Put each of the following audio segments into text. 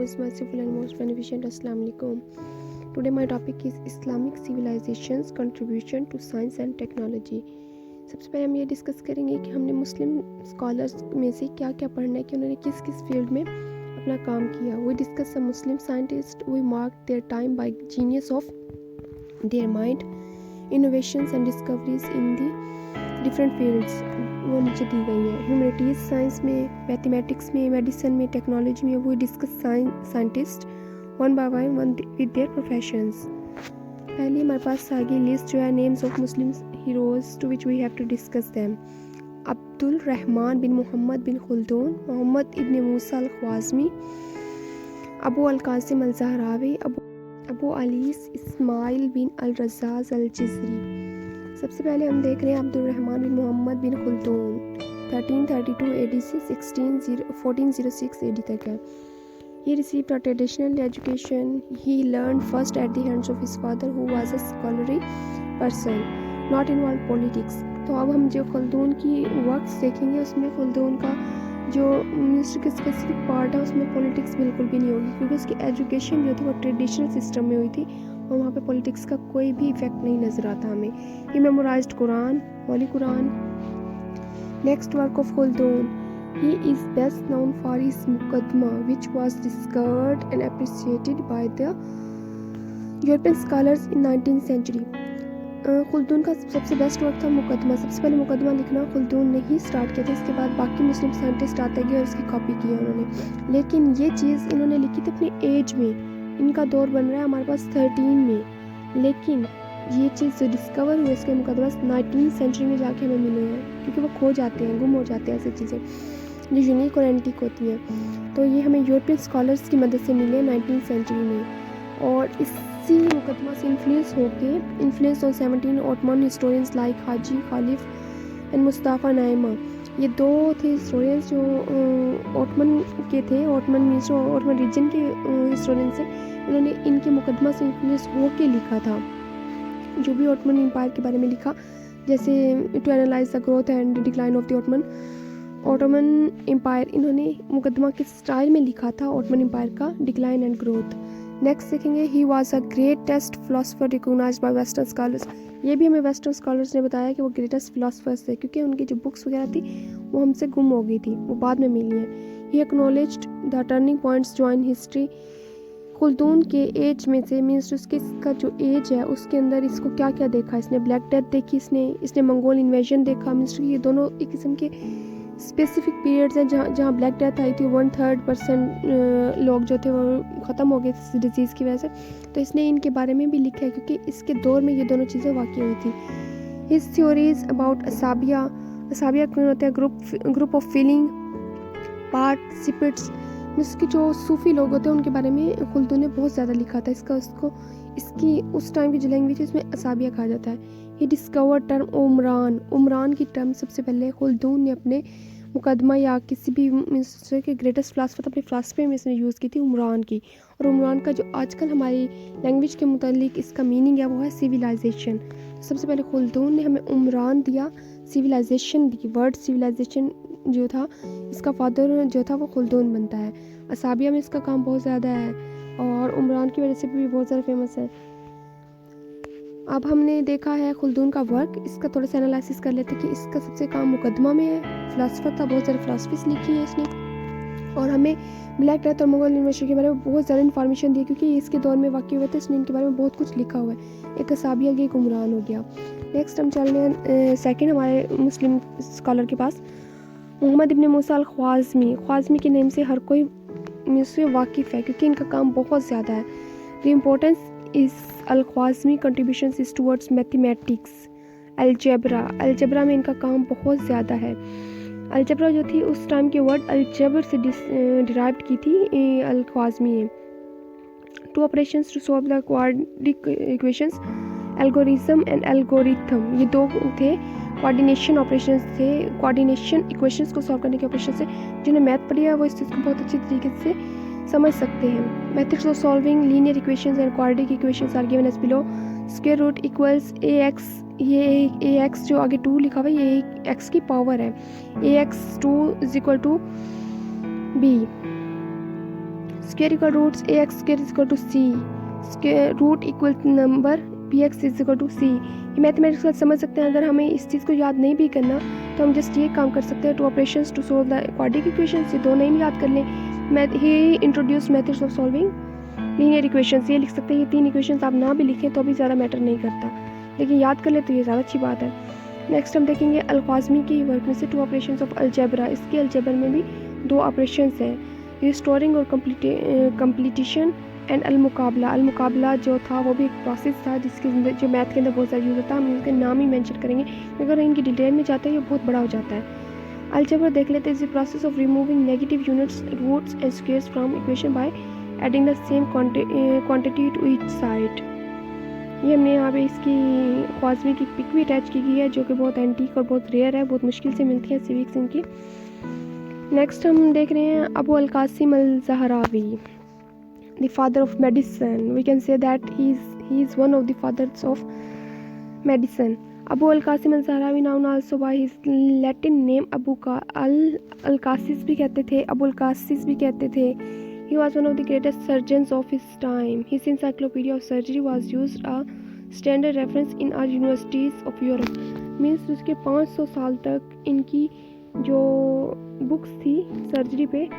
is merciful and most beneficent. Assalamu alaikum. Today my topic is Islamic civilization's contribution to science and technology. सबसे पहले हम ये discuss करेंगे कि हमने मुस्लिम स्कॉलर्स में से क्या क्या पढ़ना है कि उन्होंने किस किस फील्ड में अपना काम किया. We discuss some Muslim scientists. We mark their time by genius of their mind, innovations and discoveries in the different fields वो नीचे दी गई हैं. ह्यूमैनिटीज़ साइंस में, मैथमेटिक्स में, मेडिसिन में, टेक्नोलॉजी में वो discuss scientist one by one with their professions. पहले हमारे पास आगे लिस्ट जो है names of Muslim heroes to which we have to discuss them. Abdul Rahman bin Muhammad bin Khaldun, Muhammad ibn Musa al Khwarizmi, Abu al Qasim al Zahrawi, अबू अलीस Ismail bin al Razzaz अल जिज़री. सबसे पहले हम देख रहे हैं Abdul Rahman bin Muhammad bin खुल्दून 1332 AD से 1406 AD तक है. He received a traditional education. He learned first at the hands of his father, who was a scholarly person, not involved politics. तो अब हम जो खुल्दून की वर्क्स देखेंगे उसमें खुल्दून का जो मिनिस्ट्री के स्पेसिफिक पार्ट है उसमें पॉलिटिक्स बिल्कुल भी नहीं होगी, क्योंकि उसकी एजुकेशन जो थी वो ट्रेडिशनल सिस्टम में हुई थी और वहाँ पे पॉलिटिक्स का कोई भी इफेक्ट नहीं नज़र आता हमें. He memorized Quran, holy Quran. Next work of Khaldun. He is best known for his Muqaddimah which was discovered and appreciated by the European scholars in 19th century. Khaldun का सबसे best work था मुकदमा. सबसे पहले मुकदमा लिखना खुल्दून ने ही start किया था. इसके बाद बाकी मुस्लिम साइंटिस्ट आते गए और उसकी कॉपी किया उन्होंने, लेकिन ये चीज़ इन्होंने लिखी थी अपनी एज में. इनका दौर बन रहा है हमारे पास 13 में, लेकिन ये चीज़ जो डिस्कवर हुई इसके मुकदमा 19th सेंचुरी में जाके हमें मिले हैं, क्योंकि वो खो जाते हैं, गुम हो जाते हैं ऐसी चीज़ें जो यूनिक और एंटीक होती हैं. तो ये हमें यूरोपियन स्कॉलर्स की मदद से मिले 19th सेंचुरी में, और इसी मुकदमा से influence on 17 Ottoman historians like Haji Khalifa and Mustafa Naima. ये दो थे हिस्टोरियंस जो ऑटमन के थे, ऑटमन रीजन के हिस्टोरियन से. इन्होंने इनके मुकदमा से इन्फ्लुएंस हो के लिखा था जो भी ऑटमन एम्पायर के बारे में लिखा, जैसे to analyse the growth and decline of the Ottoman Empire. इन्होंने मुकदमा के स्टाइल में लिखा था ऑटमन एम्पायर का डिक्लाइन एंड ग्रोथ. नेक्स्ट देखेंगे he was a greatest philosopher recognised by western scholars. ये भी हमें वेस्टर्न स्कॉलर्स ने बताया कि वो ग्रेटेस्ट फिलोसफर्स थे, क्योंकि उनकी जो बुक्स वगैरह थी वो हमसे गुम हो गई थी, वो बाद में मिली हैं. He acknowledged the turning points join history. Khaldun के एज में से मीन्स इसका जो एज है उसके अंदर इसको क्या क्या देखा इसने. ब्लैक डेथ देखी इसने मंगोल इन्वेजन देखा. मीन्स ये दोनों एक किस्म के स्पेसिफिक पीरियड्स हैं जहाँ ब्लैक डेथ आई थी. 1/3% लोग जो थे वो ख़त्म हो गए इस डिजीज़ की वजह से. तो इसने इनके बारे में भी लिखा है, क्योंकि इसके दौर में ये दोनों चीज़ें वाक़ई हुई थी. हिज थ्योरीज अबाउट असाबिया कौन होता है, ग्रुप ऑफ फीलिंग पार्टिसिपेट्स. इसके जो सूफ़ी लोग होते हैं उनके बारे में खुल्दून ने बहुत ज़्यादा लिखा था. इसकी उस टाइम की जो लैंग्वेज है इसमें असाबिया कहा जाता है. ही डिस्कवर टर्म उमरान की टर्म सबसे पहले खुल्दून ने अपने मुकदमा या किसी भी मिस्र के ग्रेटेस्ट फिलासफर अपने फिलासफे में इसने यूज़ की थी उमरान की. और उमरान का जो आजकल हमारी लैंग्वेज के मुतालिक इसका मीनिंग है वो है सिविलाइजेशन. सबसे पहले खुल्दून ने हमें उमरान दिया, सिविलाइजेशन दी. वर्ड सिविलाइजेशन जो था इसका फादर जो था वो खुल्दून बनता है. असाबिया में इसका काम बहुत ज़्यादा है और उमरान की वजह से भी बहुत ज़्यादा फेमस है. अब हमने देखा है खुल्दून का वर्क, इसका थोड़ा सा एनालिसिस कर लेते कि इसका सबसे काम मुकदमा में है. फ़िलासफ़र था, बहुत सारी फ़िलासफ़ीज़ लिखी है इसने, और हमें ब्लैक डेथ और मुगल इन्वेस्टर के बारे में बहुत ज़्यादा इन्फॉर्मेशन दी, क्योंकि इसके दौर में वाक़ई हुए थे. इसने इनके बारे में बहुत कुछ लिखा हुआ है. एक असाबिया एक उमरान हो गया. नेक्स्ट हम चल रहे हैं सेकेंड हमारे मुस्लिम स्कॉलर के पास, मोहम्मद इब्न मूसा अल ख्वाज़मी के नेम से हर कोई मुझसे वाकिफ़ है, क्योंकि इनका काम बहुत ज़्यादा है. The importance is al Khwarizmi contributions is towards mathematics, algebra में इनका काम बहुत ज़्यादा है. अलजबरा जो थी उस टाइम के वर्ड अलजबर से डिराइव की थी अल ख्वाज़मी ने. Two operations to solve the quadratic equations, algorism and algorithm. ये दो थे कोऑर्डिनेशन ऑपरेशंस थे, कोऑर्डिनेशन इक्वेशंस को सॉल्व करने के ऑपरेशन से. जिन्हें मैथ पढ़ी है वो इस चीज़ को बहुत अच्छी तरीके से समझ सकते हैं. Methods of solving linear equations and quadratic equations are given as below. Square root equals ax, ये ax जो आगे 2 लिखा हुआ है ये x की पावर है. ax2 is equal to b. Square equal roots A X square is equal to C, root equal number P X is equal to C. ये मैथमेटिक्स का समझ सकते हैं। अगर हमें इस चीज़ को याद नहीं भी करना तो हम जस्ट ये काम कर सकते हैं, two operations to solve the quadratic equations, ये दो नहीं याद कर लें। He introduce methods of solving linear equations, ये लिख सकते हैं। ये 3 इक्वेशंस आप ना भी लिखें तो भी ज़्यादा मैटर नहीं करता, लेकिन याद कर ले तो ये ज़्यादा अच्छी बात है। नेक्स्ट हम देखेंगे अल-ख्वाज़मी की वर्क में से टू ऑपरेशंस ऑफ अलजेब्रा। इसके अलजेब्रा में भी 2 ऑपरेशंस हैं, रिस्टोरिंग और कंप्लीटिशन एंड अलमुकाबला। अलमुकाबला जो था वो भी एक प्रोसेस था जिसके अंदर जो मैथ के अंदर बहुत ज़्यादा यूज़ होता है। हम इसके नाम ही मेंशन करेंगे, अगर इनकी डिटेल में जाते हैं ये बहुत बड़ा हो जाता है। अलजेब्रा देख लेते हैं, is the process of removing negative units roots and squares from equation by adding the same quantity to each side. ये हमने यहाँ पे इसकी ख्वाज़मी की पिक भी अटैच की गई है जो कि बहुत एंटीक और बहुत रेयर है, बहुत मुश्किल से मिलती है सिविक्स इनकी। नेक्स्ट हम देख रहे हैं Abu al Qasim al ज़हरावी, the father of medicine. We can say that he is one of the fathers of medicine. Abu al-Qasim al-Zahrawi, known also by his Latin name Abu al-Qasis भी कहते थे, Abu al-Qasis भी कहते थे. He was one of the greatest surgeons of his time. His encyclopedia of surgery was used a standard reference in our universities of Europe. Means उसके 500 साल तक इनकी जो बुक्स थी सर्जरी पे,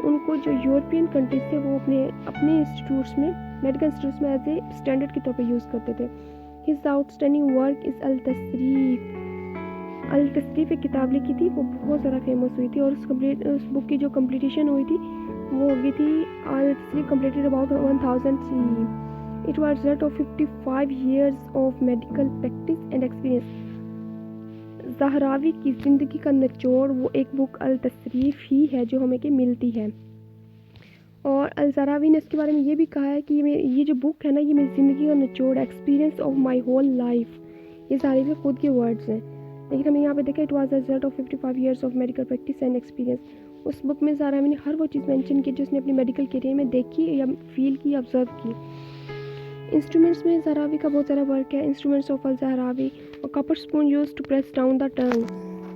उनको जो यूरोपियन कंट्रीज थे वो अपने इंस्टीट्यूट्स में, मेडिकल इंस्टीट्यूट्स में एज ए स्टैंडर्ड के तौर पे यूज़ करते थे। हिज आउटस्टैंडिंग वर्क इज़ अल तसरीफ। अल तसरीफ एक किताब लिखी थी, वो बहुत ज़्यादा फेमस हुई थी और उस बुक की जो कंप्लीटेशन हुई थी वो हो गई थी al Tasrif completed about 1000 CE. It was result of 55 years of medical practice and experience. Zahrawi की ज़िंदगी का निचोड़ वो एक बुक अल तसरीफ ही है जो हमें के मिलती है। और अल ज़हरावी ने इसके बारे में ये भी कहा है कि ये जो बुक है ना, ये मेरी ज़िंदगी का निचोड़, experience of my whole life. ये ज़हरावी के खुद के वर्ड्स हैं, लेकिन हमें यहाँ पे देखा it was the result of 55 years of medical practice and experience. उस बुक में ज़हरावी ने हर वो चीज़ मेंशन की जो उसने अपनी मेडिकल करियर में देखी या फील की, ऑब्जर्व की। इंस्ट्रूमेंट्स में ज़हरावी का बहुत सारा वर्क है। इंस्ट्रूमेंट्स ऑफ अल ज़हरावी, और copper spoon use to press down the tongue.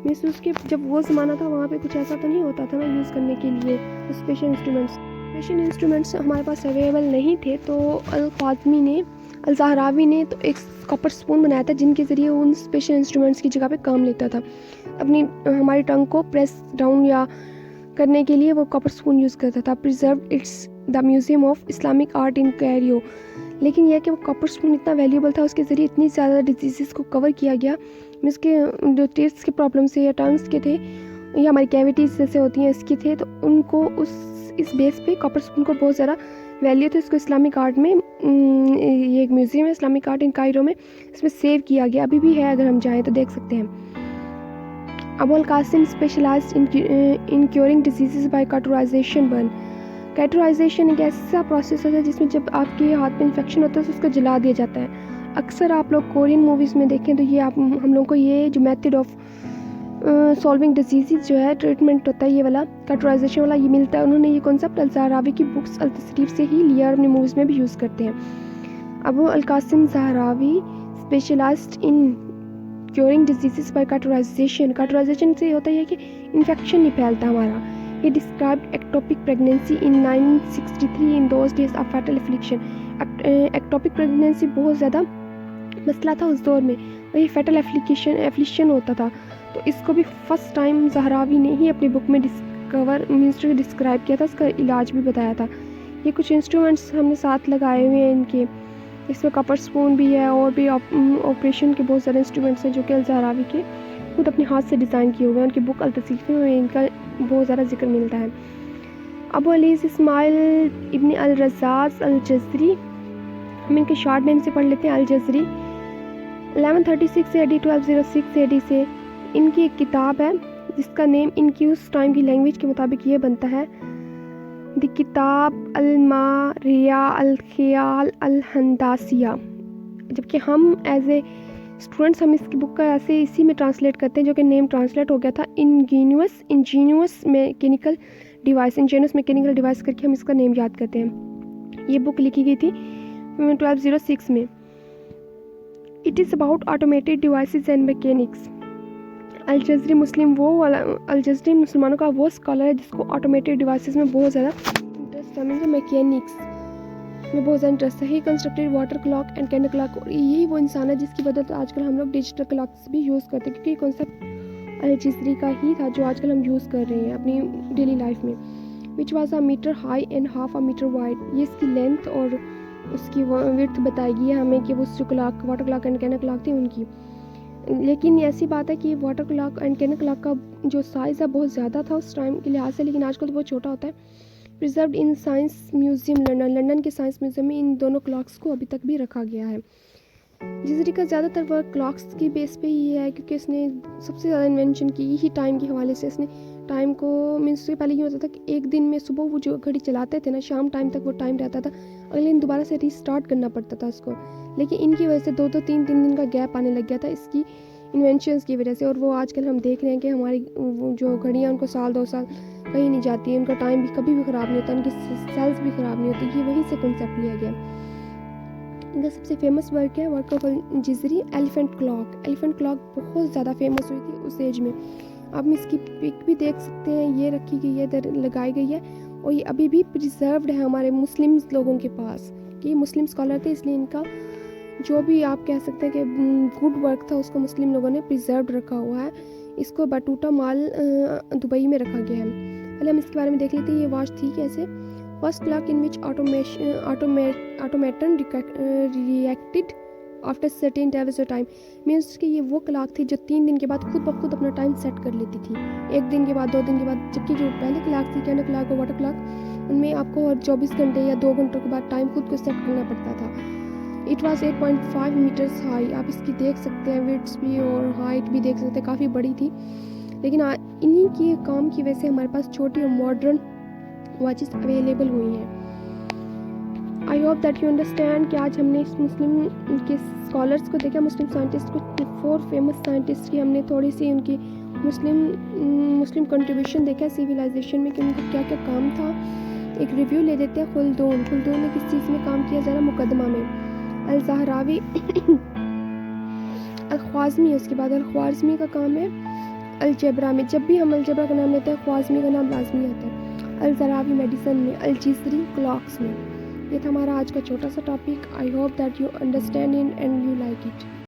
Means उसके जब वो ज़माना था वहाँ पे कुछ ऐसा तो नहीं होता था ना यूज़ करने के लिए स्पेशल इंस्ट्रूमेंट्स हमारे पास अवेलेबल नहीं थे, तो अल ज़हरावी ने तो एक कपर स्पून बनाया था जिनके ज़रिए उन स्पेशल इंस्ट्रूमेंट्स की जगह पे काम लेता था। अपनी हमारी टंग को प्रेस डाउन या करने के लिए वो कपर स्पून यूज़ करता था। Preserved it's the museum of Islamic art in Cairo. लेकिन यह कि वो कपर स्पून इतना वैल्यूएबल था, उसके ज़रिए इतनी ज़्यादा डिजीज़ को कवर किया गया। इसके जो टेस्ट के प्रॉब्लम से या टंग्स के थे या हमारी कैविटीज़ जैसे होती हैं इसके थे, तो उनको इस बेस पे कपर स्पून को बहुत ज़्यादा वैल्यू थी। इसको इस्लामिक आर्ट में, ये एक म्यूज़ियम है इस्लामिक आर्ट इन कायरो में, इसमें सेव किया गया, अभी भी है, अगर हम जाएँ तो देख सकते हैं। Abu al Qasim specialized in curing disease by categorization burn. Categorization एक ऐसा प्रोसेस होता है जिसमें जब आपके हाथ में इन्फेक्शन होता है तो उसको जला दिया जाता है। अक्सर आप लोग कोरियन मूवीज़ में देखें तो ये हम लोग को ये जो मेथड ऑफ सॉल्विंग डिजीज़ जो है, ट्रीटमेंट होता है, ये वाला कैटेगराइजेशन वाला ये मिलता है। उन्होंने ये कॉन्सेप्ट अल ज़हरावी की बुक्स अल तसरीफ से ही लिया और अपनी मूवीज़ में भी यूज़ करते हैं। Abu al Qasim Zahrawi specialized in curing disease by categorization. Categorization से होता है कि इन्फेक्शन नहीं फैलता हमारा। He described ectopic pregnancy in 1963 in those days a fatal affliction. Ectopic pregnancy बहुत ज़्यादा मसला था उस दौर में और ये fatal affliction होता था। तो इसको भी फर्स्ट टाइम ज़हरावी ने ही अपनी बुक में डिस्क्राइब किया था, इसका इलाज भी बताया था। ये कुछ इंस्ट्रूमेंट्स हमने साथ लगाए हुए हैं इनके, इसमें कपर स्पून भी है और भी ऑपरेशन के बहुत सारे इंस्ट्रूमेंट्स हैं जो कि अल ज़हरावी के खुद अपने हाथ से डिज़ाइन किए हुए हैं। उनकी बुक अल तसरीफ में इनका बहुत ज़्यादा जिक्र मिलता है। अबू अलीज़ इस्माइल इब्न अल रज़ाज़ अल जज़री, हम इनके शॉर्ट नेम से पढ़ लेते हैं, अल जज़री। 1136 से AD 1206 AD से इनकी एक किताब है जिसका नेम इनकी उस टाइम की लैंग्वेज के मुताबिक ये बनता है द किताब अल मारिया अल ख़याल अल हंदासिया। जबकि हम एज ए स्टूडेंट्स हम इसकी बुक का ऐसे इसी में ट्रांसलेट करते हैं, जो कि नेम ट्रांसलेट हो गया था इंजीनियस मैकेनिकल डिवाइस करके हम इसका नेम याद करते हैं। ये बुक लिखी गई थी 1206 में। It is about automated devices and mechanics. Al Jazari मुसलमानों का वो स्कॉलर है जिसको ऑटोमेटेड डिवाइसेस में बहुत ज़्यादा इंटरेस्ट हमें मैकेनिक्स में बहुत ज़्यादा इंटरेस्ट है। ही constructed water clock and candle clock, और यही वो इंसान है जिसकी वजह से आजकल हम लोग डिजिटल क्लॉक्स भी यूज़ करते हैं, क्योंकि ये कॉन्सेप्ट अल-जिज़री का ही था जो आजकल हम यूज़ कर रहे हैं अपनी डेली लाइफ में। Which was a metre high and half a metre wide, ये इसकी लेंथ और उसकी विड्थ बताएगी हमें कि वो जो clock water clock and candle clock थी उनकी। लेकिन ऐसी बात है कि water clock and candle clock का जो साइज़ है बहुत ज़्यादा था उस टाइम के लिहाज से, लेकिन आजकल तो बहुत छोटा होता है। Preserved in science museum London, London के साइंस म्यूज़ियम में इन दोनों क्लॉक्स को अभी तक भी रखा गया है। जिज़री का ज़्यादातर वर्क क्लॉक्स की बेस पे ही है, क्योंकि इसने सबसे ज़्यादा इन्वेंशन की ही टाइम के हवाले से। इसने टाइम को मीन्स उससे पहले ये होता था कि एक दिन में सुबह वो जो घड़ी चलाते थे ना, शाम टाइम तक वो टाइम रहता था, अगले दिन दोबारा से रीस्टार्ट करना पड़ता था उसको। लेकिन इनकी वजह से 2-2 3-3 दिन का गैप आने लग गया था इसकी इन्वेंशंस की वजह से। और वो आजकल हम देख रहे हैं कि हमारी जो घड़ियाँ उनको साल 2 साल कहीं नहीं जाती है, उनका टाइम भी कभी भी ख़राब नहीं होता, उनकी सेल्स भी ख़राब नहीं होती। ये वहीं से कॉन्सेप्ट लिया गया। इनका सबसे फेमस वर्क है work of Jazari elephant clock. Elephant clock बहुत ज़्यादा फेमस हुई थी उस एज में। आप इसकी पिक भी देख सकते हैं, ये रखी गई है, इधर लगाई गई है, और ये अभी भी प्रिजर्व्ड है हमारे मुस्लिम लोगों के पास, कि ये मुस्लिम स्कॉलर थे, इसलिए इनका जो भी आप कह सकते हैं कि गुड वर्क था उसको मुस्लिम लोगों ने प्रिजर्व्ड रखा हुआ है। इसको बटूटा मॉल दुबई में रखा गया है। पहले हम इसके बारे में देख लेते हैं ये वॉच थी कैसे। First clock in which automaton reacted after certain days of time, means कि ये वो क्लॉक थी जो 3 दिन के बाद खुद ब खुद अपना टाइम सेट कर लेती थी, 1 दिन के बाद 2 दिन के बाद। जबकि जो पहले क्लॉक थी कैंडल क्लॉक और वाटर क्लॉक, उनमें आपको हर 24 घंटे या 2 घंटों के बाद टाइम खुद को सेट करना पड़ता था। इट वॉज 8.5 मीटर्स हाई, आप इसकी देख सकते हैं विड्थ भी और हाइट भी देख सकते हैं, काफ़ी बड़ी थी। लेकिन इन्हीं की काम की वजह से हमारे पास छोटी और मॉडर्न वॉचेस अवेलेबल हुई हैं। I hope that you understand कि आज हमने इस मुस्लिम के स्कॉलर्स को देखा, मुस्लिम साइंटिस्ट को, 4 फेमस साइंटिस्ट की हमने थोड़ी सी उनकी मुस्लिम कंट्रीब्यूशन देखा सिविलाइजेशन में कि उनका क्या क्या काम था। एक रिव्यू ले लेते हैं। खुल्दून ने किस चीज़ में काम किया, ज़रा मुकदमा में। अल-ज़हरावी अल-ख्वाज़मी, उसके बाद अल-ख्वाज़मी का काम है अलजेब्रा में। जब भी हम अलजेब्रा का नाम लेते हैं ख्वाज़मी का नाम लाजमी आता है। अल-ज़हरावी मेडिसिन में, अल-जिज़री क्लॉक्स में। ये था हमारा आज का छोटा सा topic. I hope that you understand it and you like it.